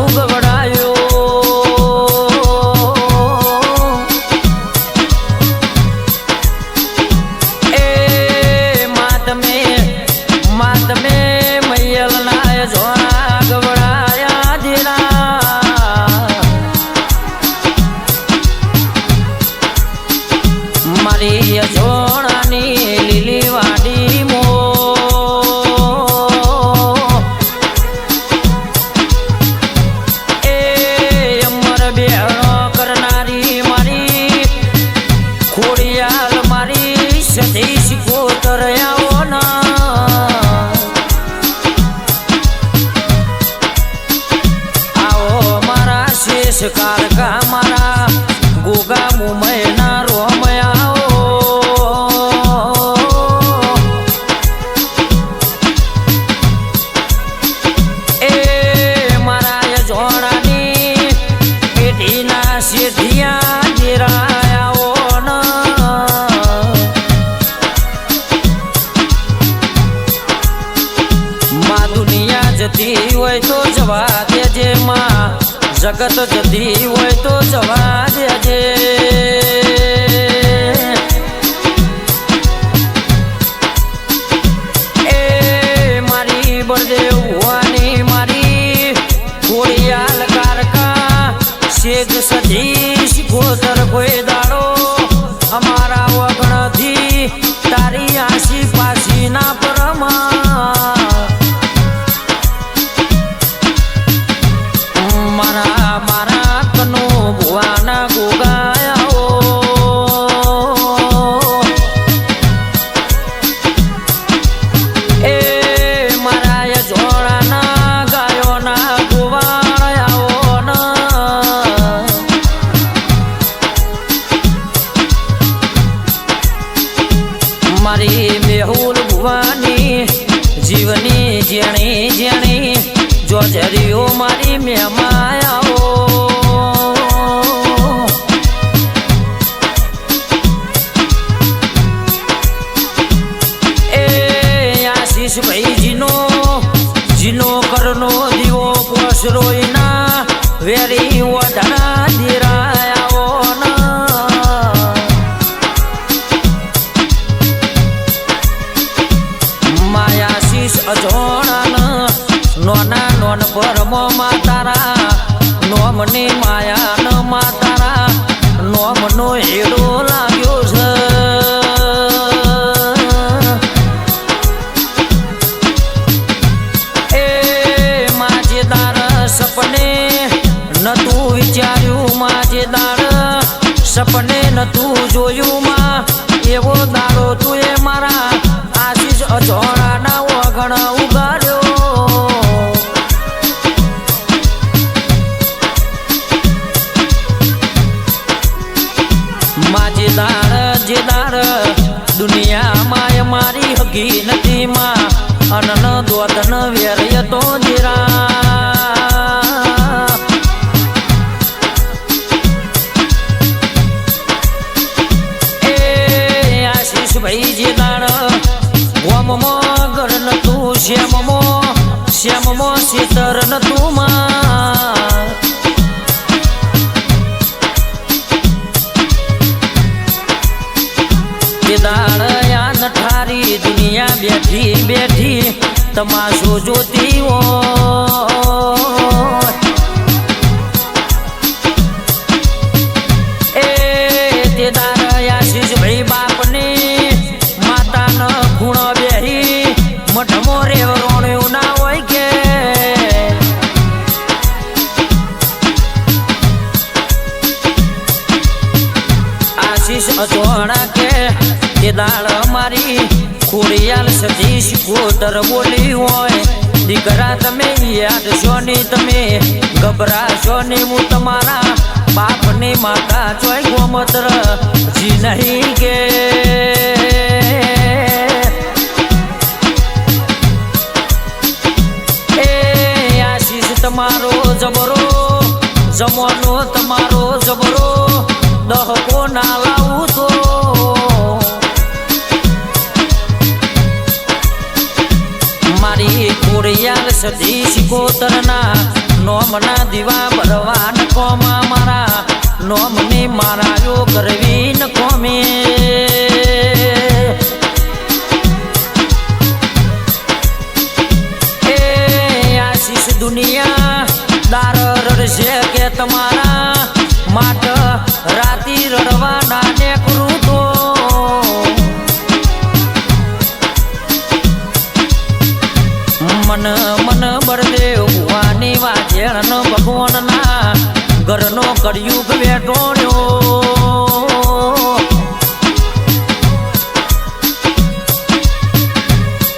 ગવડાયો એ માતમે મૈયલના જોણા ગવડાયા ધીરા મારી જોણાની લીલી વાડી મો એ અમર બેહણો કરનારી મારી ખોડિયાલ મારી સતી શિકોતર આવો ના આવો મારા શેષ કાળકા મારા ગોગા મુંબઈના રોમયા જતી હોય તો જવા દેજે માં જગત જતી હોય તો જવા દેજે એ મારી બળદેવ ભુવાની મારી ખોડિયાલ કારકા શેખ સતી શિકોતર કોઈ દાડો અમારા વગણથી તારી આશી પાસી ના પરમાં મારા કનો ભુવાના ગોગાયાઓ એ મારા જોડાના ગાયોના ગોવાળાઓ મારી મેહુલ ભુવાની જીવની જેણી જેણી જોજરીઓ મારી મેમાયાઓ એ આશીષ ભાઈ જીનો કરનો દીવો પોસરોઈના વેરી વધારા ધીરાયાઓ માયાશીષ અજોણા નોના નોન પરમો માતારા નોમની માયા ન માતારા નોમનો હેડો લાગ્યો છે એ માજેદાર સપને નતું વિચાર્યું માજેદાર સપને નતું જોયું માં એવો દાડો તું એ મારા આશીષ અજોડાના વગણ ઉગાડ્યો જેદાર દુનિયામાં મારી હગી નથી માં અનન દોતન વેરય તો જીરા એ આશીષ ભાઈ જેદાર ગોમમો ઘર નતું શ્યામમો શેતર નતું માં દાળયા નઠારી દુનિયા બેઠી બેઠી તમાશો જોતી હોય એ તે દાળયા શીશ ભાઈ બાપની માતાનો ખૂણો બેહી મઠમો રે રોણ્યું ના હોય કે આશીષ અજોણા કે તે દાળ મારી ખોડિયાલ સતી શિકોતર બોલી હોય દીકરા તમે યાદ છો ને તમે ગભરાશો ને હું તમારા બાપની માતા ચોય ગોમત્ર જી નહીં કે એ આશીષ તમારો જબરો જમવાનો તમારો જબરો દહકો ના લાવું તો મારી ખોડિયાલ સતી શિકોતરના નોમના દીવા ભરવા ન કોમા મારા નોમની મારાયો કરવી ન કોમે એ આશીષ દુનિયા દાર રડશે કે તમારા માટ રાતી રડવાના ને કરું તો મન બળદેવ ભુવાની વાજેણ ભગવાનના ઘરનો કળિયુગ વેટોણ્યો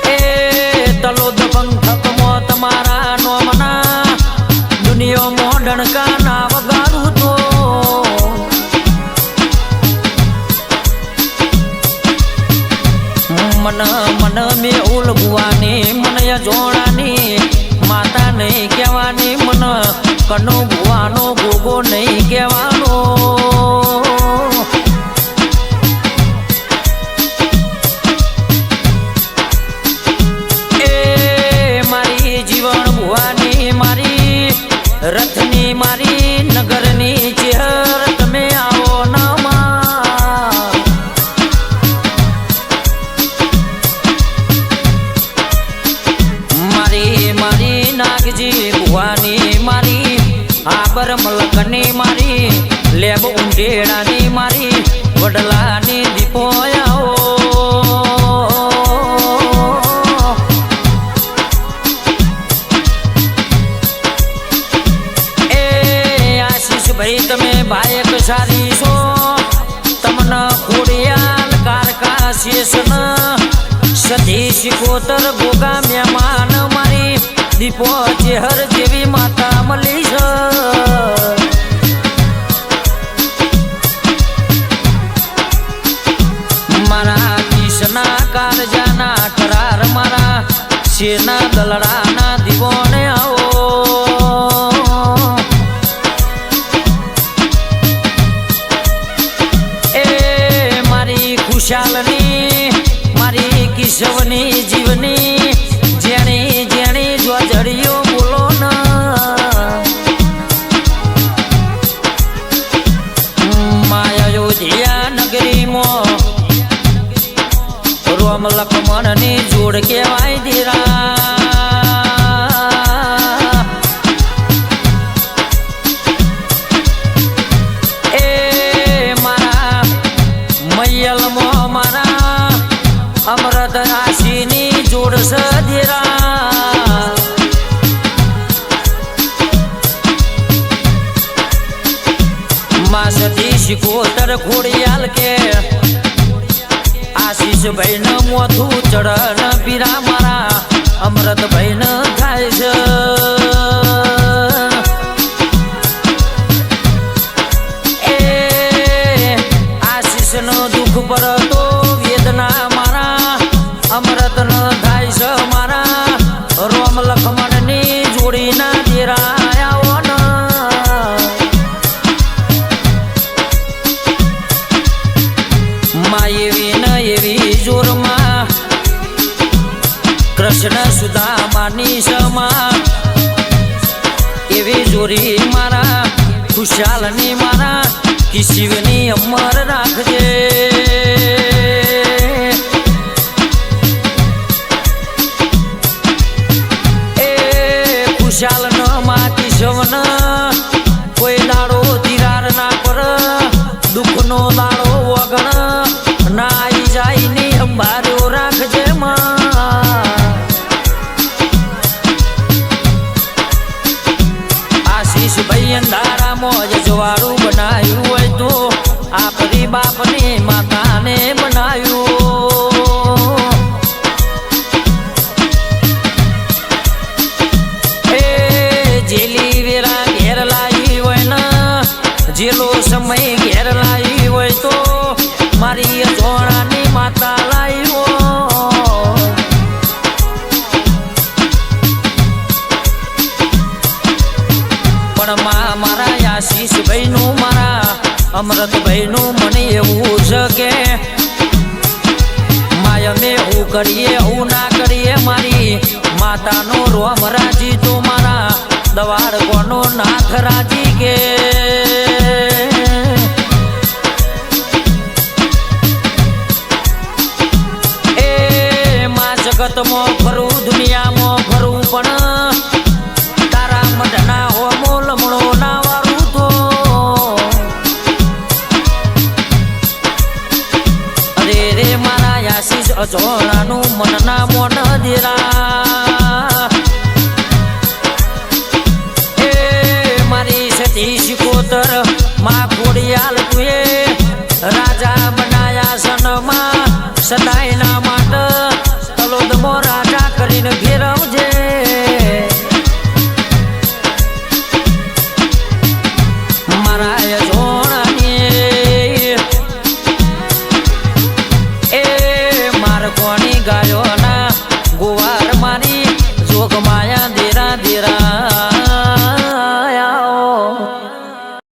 એ તલોદ પંથકમાં તમારા નોમના દુનિયામાં ડણકા ના વગાડું તો મન મેઉલ ભુવાની મને જોડાની માતા નહીં કહેવાની મન કનો ભુવાનો ભોગો નહીં કહેવાનો એ મારી જીવન ભુવાની મારી રથની મારી નગરની ચેહર તમે આવો નાગજી ભુવાની મારી આબર મલકની મારી લેબ ઉંડેડાની મારી વડલાની દીપોયાઓ એ આશીષ ભાઈ તમે બાયક સારી છો તમને ખોડિયાલ કારકા શેષન સધી શિકોતર ગોગા મહેમાન મારી દીપો ચેહર જેવી માતા મળી છે મારા કિશના કારજાના કરાર મારા શેના દલડાના દીવોને આવો એ મારી ખુશાલની મારી કિશવની જીવની જેણી જેણી જડિયો બોલો માયોધ્યા નગરીમાં રોમ લક્ષ્મણની જોડ કેવાય દીરા એ મારા મૈયલમાં મારા અમૃત રાશિની જોડ સધીરા સતી શિકોતર ખોડિયાલ કે આશીષ ભાઈ ન મોથું ચડન પીરા મારા અમૃત ભાઈ ન થાય છે એ આશીષ નો દુઃખ પર તો વેદના મારા અમૃત ન થાય છે મારા રોમ લક્ષ્મણ ની જોડી ના દેરા કૃષ્ણ સુદામાની સમા એવી જોરી મારા ખુશાલની મારા કિશિવની અમર રાખજે એ ખુશાલ ન માં કિશવન કોઈ દાડો તિરાર ના પર દુઃખનો દાડો વગણ ના આવી જાય ની અંબાર્યો રાખજે માં ભાઈ અંધારા મોજ જવાળું બનાવ્યું હોય તો આપણી બાપની માતાને બનાવ્યું એ જેલી વેરા ઘેર લાવી હોય ને જેલો સમય ઘેર લાવી હોય તો મારી અજોણાની માતા લાવી હોય મારા આશીષ ભાઈ નું મારા અમૃત ભાઈ નું મને એવું છે કે માય અમે હું કરીએ હું ના કરીએ મારી માતાનો રોમ રાજી તો મારા દવાડ કોણ નાથ રાજી કે એ માં જગતમાં ફરું દુનિયામાં ફરું પણ તારા મઢના હોમો લમણો ના વારું તો અરે રે મારા આશીષ અજોળાનું મનના મોન દેરા એ મારી સતી શિકોતર માં ખોડિયાલ તુએ રાજા બનાયા સનમાં સદાયના માટે